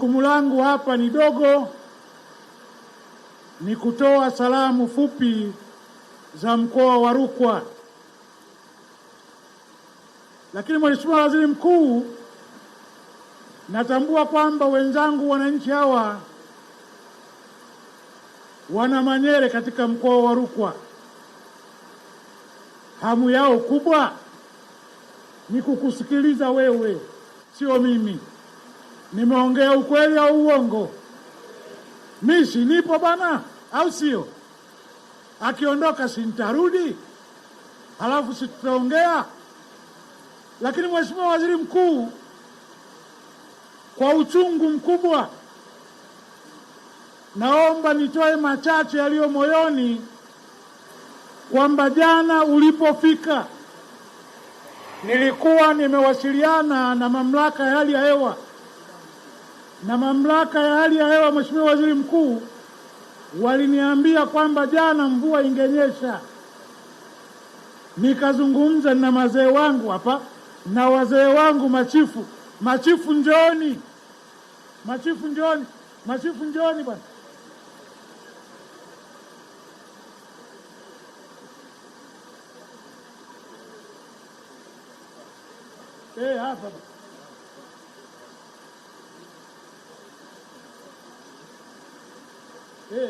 Jukumu langu hapa ni dogo, ni kutoa salamu fupi za mkoa wa Rukwa. Lakini Mheshimiwa Waziri Mkuu, natambua kwamba wenzangu wananchi hawa wana manyere katika mkoa wa Rukwa. Hamu yao kubwa ni kukusikiliza wewe, sio mimi. Nimeongea ukweli au uongo? Mimi si nipo bana, au sio? Akiondoka si nitarudi, halafu si tutaongea. Lakini Mheshimiwa Waziri Mkuu, kwa uchungu mkubwa, naomba nitoe machache yaliyo moyoni, kwamba jana ulipofika nilikuwa nimewasiliana na mamlaka ya hali ya hewa, na mamlaka ya hali ya hewa, Mheshimiwa Waziri Mkuu, waliniambia kwamba jana mvua ingenyesha. Nikazungumza na wazee wangu hapa, na wazee wangu machifu njooni, machifu njooni bwana. Hapa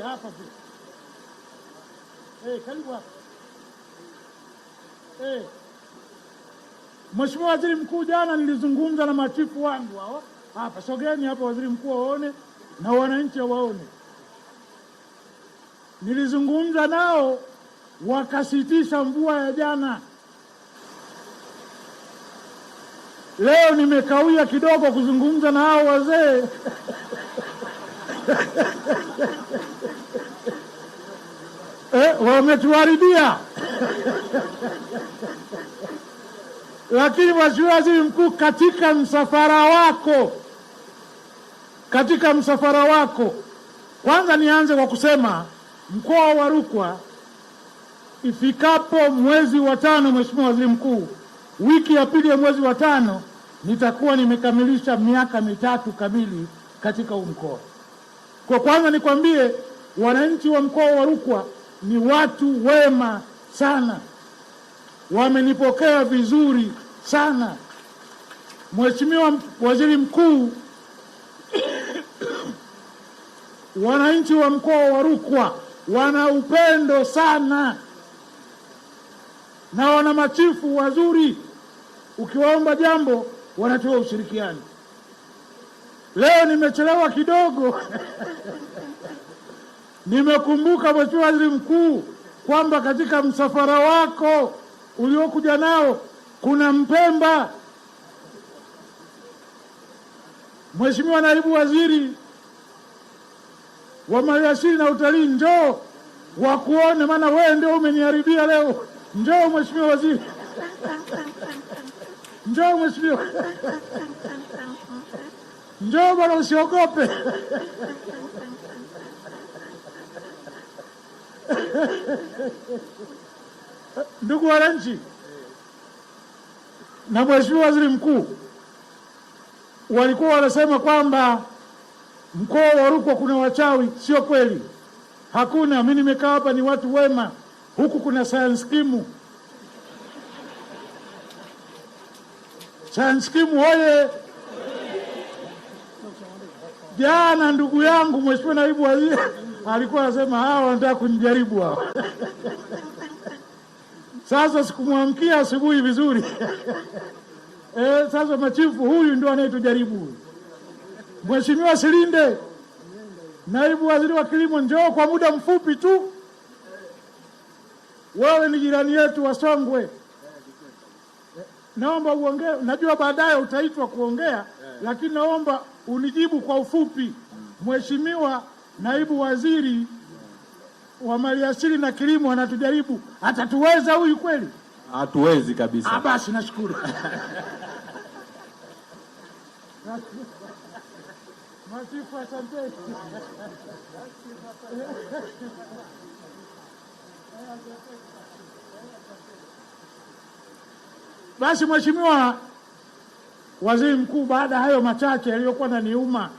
hapa karibu hapa. Mheshimiwa Waziri Mkuu, jana nilizungumza na machifu wangu hao hapa. Sogeni hapa Waziri Mkuu waone na wananchi waone. Nilizungumza nao, wakasitisha mvua ya jana. Leo nimekawia kidogo kuzungumza na hao wazee wametuharibia. Lakini Mheshimiwa Waziri Mkuu, katika msafara wako, kwanza nianze kwa kusema mkoa wa Rukwa ifikapo mwezi wa 5, Mheshimiwa Waziri Mkuu, wiki ya pili ya mwezi wa 5 nitakuwa nimekamilisha miaka 3 kamili katika huu mkoa. Kwa kwanza nikwambie, wananchi wa mkoa wa Rukwa ni watu wema sana, wamenipokea vizuri sana. Mheshimiwa Waziri Mkuu, wananchi wa mkoa wa Rukwa wana upendo sana na wana machifu wazuri. Ukiwaomba jambo wanatoa ushirikiano. Leo nimechelewa kidogo nimekumbuka Mheshimiwa Waziri Mkuu kwamba katika msafara wako uliokuja nao kuna Mpemba. Mheshimiwa Naibu Waziri wa Maliasili na Utalii, njoo wakuone, maana wewe ndio umeniharibia leo. Njoo Mheshimiwa Waziri, njoo Mheshimiwa, njoo bwana, usiogope. Ndugu wananchi na Mheshimiwa Waziri Mkuu, walikuwa wanasema kwamba mkoa wa Rukwa kuna wachawi. Sio kweli, hakuna. Mimi nimekaa hapa, ni watu wema. Huku kuna science scheme. Science scheme hoye! Jana ndugu yangu Mheshimiwa Naibu Waziri alikuwa anasema hawa wanataka kunijaribu hao. Sasa sikumwamkia asubuhi vizuri. Sasa machifu, huyu ndio anayetujaribu. Mheshimiwa Silinde, Naibu Waziri wa Kilimo, njoo kwa muda mfupi tu. Wewe ni jirani yetu wa Songwe. Naomba uongee, najua baadaye utaitwa kuongea, lakini naomba unijibu kwa ufupi. Mheshimiwa Naibu Waziri wa Maliasili na Kilimo anatujaribu. Atatuweza huyu kweli? Hatuwezi kabisa. Basi nashukuru. Machifu, asante. Basi Mheshimiwa Waziri Mkuu, baada ya hayo machache yaliyokuwa yananiuma